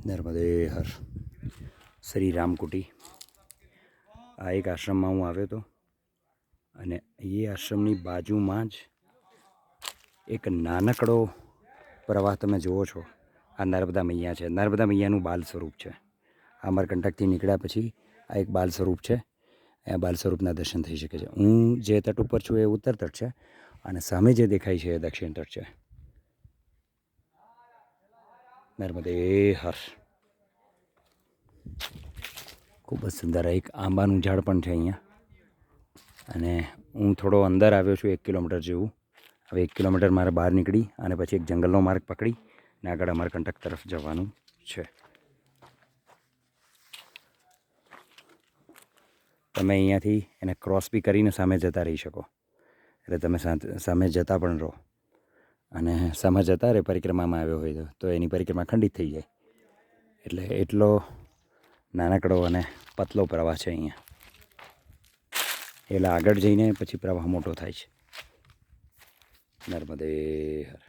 નર્મદે હર. શ્રી રામકુટી. આ એક આશ્રમમાં હું આવ્યો હતો અને એ આશ્રમની બાજુમાં જ એક નાનકડો પ્રવાહ તમે જુઓ છો. આ નર્મદા મૈયા છે. નર્મદા મૈયાનું બાલ સ્વરૂપ છે. આ અમરકંટકથી નીકળ્યા પછી આ એક બાલ સ્વરૂપ છે. આ બાલ સ્વરૂપના દર્શન થઈ શકે છે. હું જે તટ ઉપર છું એ ઉત્તર તટ છે અને સામે જે દેખાય છે એ દક્ષિણ તટ છે. નર્મદે હર. ખૂબ જ સુંદર એક આંબાનું ઝાડ પણ છે અહીંયા. અને હું થોડો અંદર આવ્યો છું 1 કિલોમીટર જેવું. હવે 1 કિલોમીટર મારે બહાર નીકળી અને પછી એક જંગલનો માર્ગ પકડી ને આગળ અમરકંટક તરફ જવાનું છે. તમે અહીંયાથી એને ક્રોસ બી કરીને સામે જતા રહી શકો. એટલે તમે સામે જતા પણ રહો અને સામે જતા રહે પરિક્રમામાં આવ્યો હોય તો એની પરિક્રમા ખંડિત થઈ જાય. એટલે એટલો નાનકડો અને પતલો પ્રવાહ છે અહીંયા. એટલે આગળ જઈને પછી પ્રવાહ મોટો થાય છે. નર્મદે હર.